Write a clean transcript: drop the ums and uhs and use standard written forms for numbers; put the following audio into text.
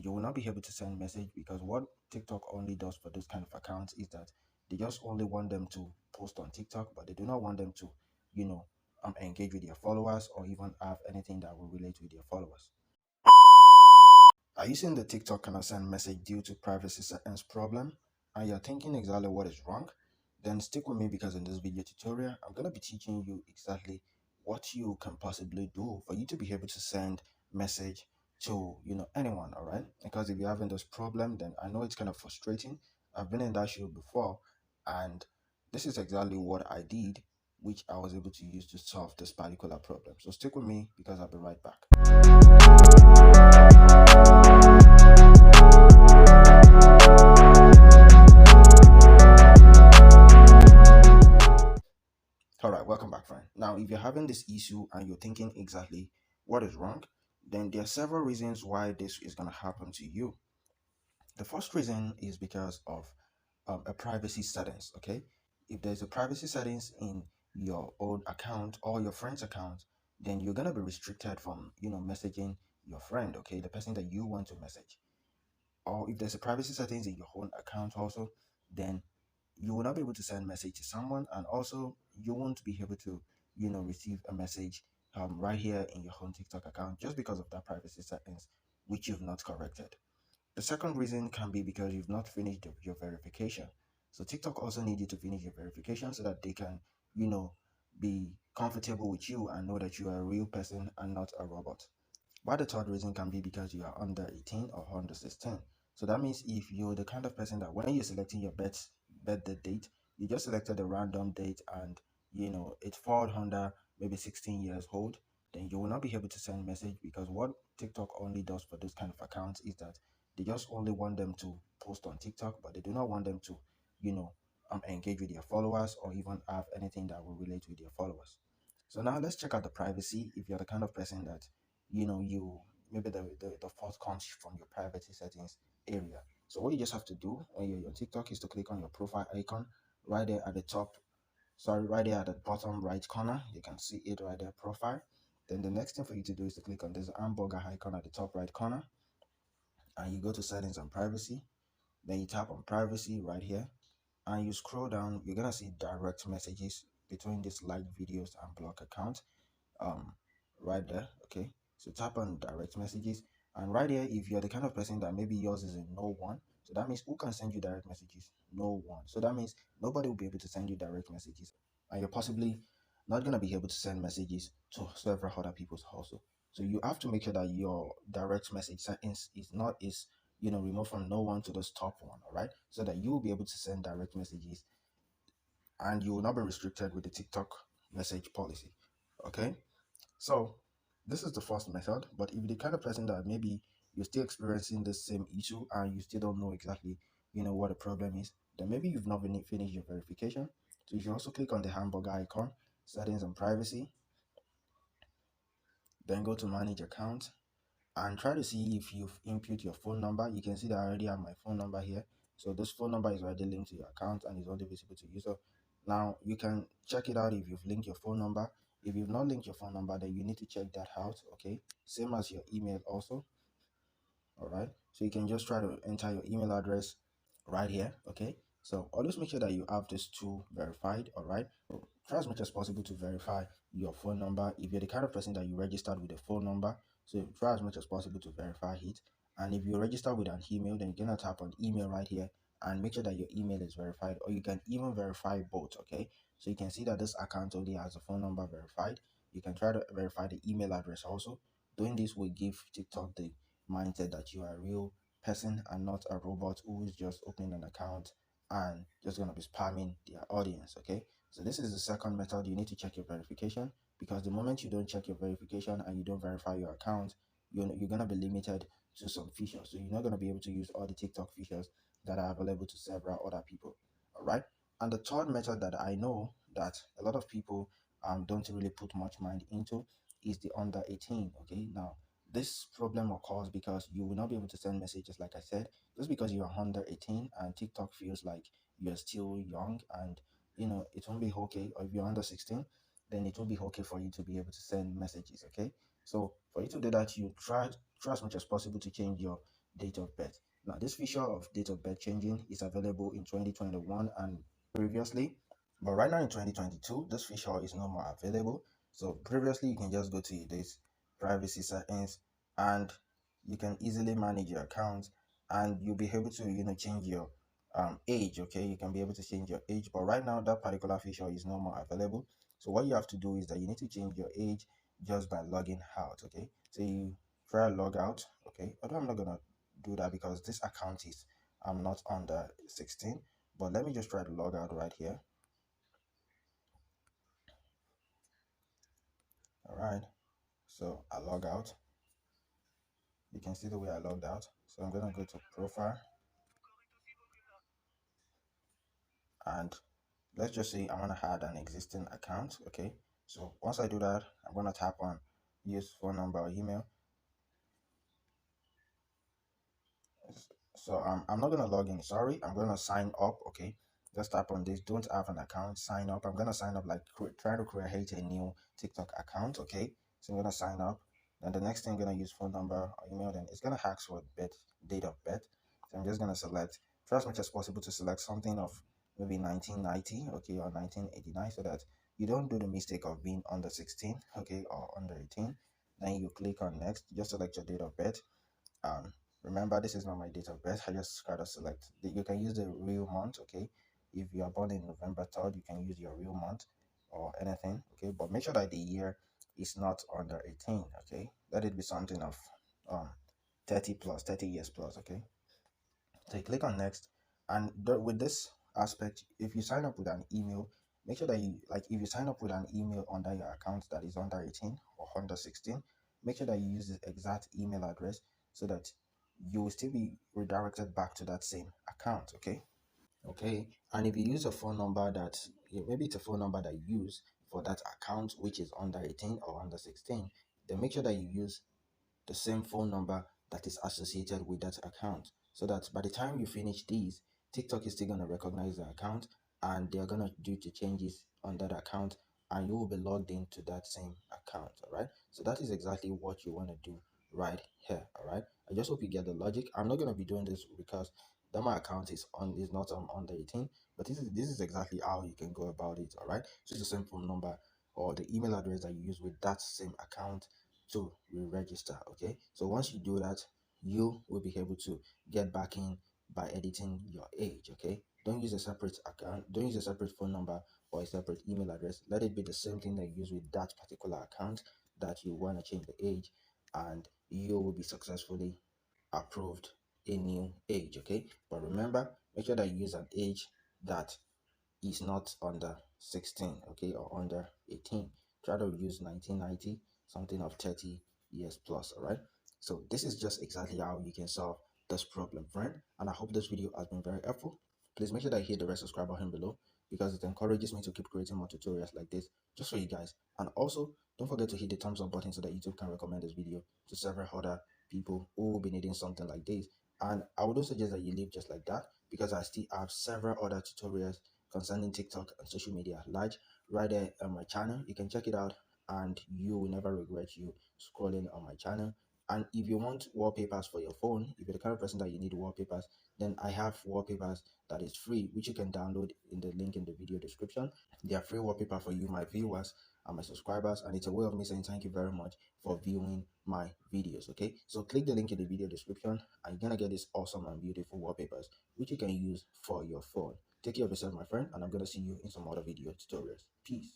you will not be able to send message, because what TikTok only does for those kind of accounts is that they just only want them to post on TikTok, but they do not want them to, you know, engage with their followers or even have anything that will relate with their followers. Are you saying the TikTok cannot send message due to privacy settings problem, and you're thinking exactly what is wrong? Then stick with me, because in this video tutorial, I'm going to be teaching you exactly what you can possibly do for you to be able to send message to, anyone, all right? Because if you're having this problem, then I know it's kind of frustrating. I've been in that shoe before, and this is exactly what I did, which I was able to use to solve this particular problem. So stick with me, because I'll be right back. All right, welcome back, friend. Now, if you're having this issue and you're thinking exactly what is wrong, then there are several reasons why this is going to happen to you. The first reason is because of a privacy settings. Okay, if there's a privacy settings in your own account or your friend's account, then you're going to be restricted from messaging your friend, okay, the person that you want to message. Or if there's a privacy settings in your own account also, then you will not be able to send message to someone, and also you won't be able to receive a message right here in your home TikTok account, just because of that privacy settings which you've not corrected. The second reason can be because you've not finished your verification. So TikTok also needs you to finish your verification so that they can be comfortable with you and know that you are a real person and not a robot. But the third reason can be because you are under 18 or under 16. So that means if you're the kind of person that when you're selecting your birthday date, you just selected a random date, and it falls under maybe 16 years old, then you will not be able to send message, because what TikTok only does for those kind of accounts is that they just only want them to post on TikTok, but they do not want them to, engage with their followers or even have anything that will relate with their followers. So now let's check out the privacy. If you're the kind of person that you maybe the fault comes from your privacy settings area. So what you just have to do when you're on TikTok is to click on your profile icon right there at the top, sorry, right there at the bottom right corner. You can see it right there, profile. Then the next thing for you to do is to click on this hamburger icon at the top right corner, and you go to settings and privacy. Then you tap on privacy right here, and you scroll down. You're gonna see direct messages between this like videos and block account, um right there. Okay, so tap on direct messages, and right here, if you're the kind of person that maybe yours is in no one, so that means who can send you direct messages? No one. So that means nobody will be able to send you direct messages, and you're possibly not going to be able to send messages to several other people's also. So you have to make sure that your direct message settings is not is removed from no one to the top one, all right, so that you will be able to send direct messages and you will not be restricted with the TikTok message policy. Okay, so this is the first method. But if you're the kind of person that maybe you're still experiencing the same issue and you still don't know exactly what the problem is, then maybe you've not finished your verification. So you should also click on the hamburger icon, settings and privacy, then go to manage account, and try to see if you've input your phone number. You can see that I already have my phone number here. So this phone number is already linked to your account and is only visible to you. So now you can check it out if you've linked your phone number. If you've not linked your phone number, then you need to check that out. Okay, same as your email also. All right, so you can just try to enter your email address right here. Okay, so always make sure that you have these two verified. All right, so try as much as possible to verify your phone number. If you're the kind of person that you registered with a phone number, so try as much as possible to verify it. And if you register with an email, then you're gonna tap on email right here and make sure that your email is verified, or you can even verify both. Okay, so you can see that this account only has a phone number verified. You can try to verify the email address also. Doing this will give TikTok the mindset that you are a real person and not a robot who is just opening an account and just going to be spamming their audience. Okay, so this is the second method. You need to check your verification, because the moment you don't check your verification and you don't verify your account, you're going to be limited to some features. So you're not going to be able to use all the TikTok features that are available to several other people. All right, and the third method that I know that a lot of people don't really put much mind into is the under 18. Okay, now this problem occurs because you will not be able to send messages, like I said, just because you are under 18 and TikTok feels like you're still young, and it won't be okay. Or if you're under 16, then it will be okay for you to be able to send messages. Okay, so for you to do that, you try as much as possible to change your date of birth. Now, this feature of date of birth changing is available in 2021 and previously, but right now in 2022, this feature is no more available. So previously, you can just go to this privacy settings and you can easily manage your account, and you'll be able to change your age. Okay, you can be able to change your age, but right now that particular feature is no more available. So what you have to do is that you need to change your age just by logging out. Okay, so you try log out. Okay, although I'm not gonna do that because this account is I'm not under 16, but let me just try to log out right here. All right, so I log out. You can see the way I logged out. So I'm gonna go to profile, and let's just say I want to add an existing account. Okay, so once I do that, I'm gonna tap on use phone number or email. So I'm not gonna log in, sorry, I'm gonna sign up. Okay, just tap on this, don't have an account, sign up. I'm gonna sign up like try to create a new TikTok account. Okay, so I'm gonna sign up. Then the next thing, I'm gonna use phone number or email. Then it's gonna ask for date of birth. So I'm just gonna select, try as much as possible to select something of maybe 1990, okay, or 1989, so that you don't do the mistake of being under 16, okay, or under 18. Then you click on next, just select your date of birth. um Remember, this is not my date of birth. I just gotta select you can use the real month. Okay, if you are born in November 3rd, you can use your real month or anything. Okay, but make sure that the year is not under 18. Okay, let it be something of um 30 plus, 30 years plus. Okay, so you click on next, and with this aspect, if you sign up with an email, make sure that you, like, if you sign up with an email under your account that is under 18 or under 16, make sure that you use the exact email address so that you will still be redirected back to that same account. Okay, okay. And if you use a phone number that maybe it's a phone number that you use for that account which is under 18 or under 16, then make sure that you use the same phone number that is associated with that account, so that by the time you finish these, TikTok is still going to recognize the account, and they're going to do the changes on that account, and you will be logged into that same account. All right, so that is exactly what you want to do right here. All right, I just hope you get the logic. I'm not going to be doing this because that my account is not under 18, but this is exactly how you can go about it. All right, so it's the same phone number or the email address that you use with that same account to re-register. Okay, so once you do that, you will be able to get back in by editing your age. Okay, don't use a separate account, don't use a separate phone number or a separate email address. Let it be the same thing that you use with that particular account that you want to change the age, and you will be successfully approved a new age. Okay, but remember, make sure that you use an age that is not under 16, okay, or under 18. Try to use 1990, something of 30 years plus. All right, so this is just exactly how you can solve this problem, friend, and I hope this video has been very helpful. Please make sure that you hit the red subscribe button below, because it encourages me to keep creating more tutorials like this just for you guys. And also, don't forget to hit the thumbs up button so that YouTube can recommend this video to several other people who will be needing something like this. And I would also suggest that you leave just like that, because I still have several other tutorials concerning TikTok and social media large right there on my channel. You can check it out, and you will never regret you scrolling on my channel. And if you want wallpapers for your phone, if you're the kind of person that you need wallpapers, then I have wallpapers that is free, which you can download in the link in the video description. They are free wallpaper for you, my viewers and my subscribers, and it's a way of me saying thank you very much for viewing my videos. Okay, so click the link in the video description, and you're gonna get this awesome and beautiful wallpapers which you can use for your phone. Take care of yourself, my friend, and I'm gonna see you in some other video tutorials. Peace.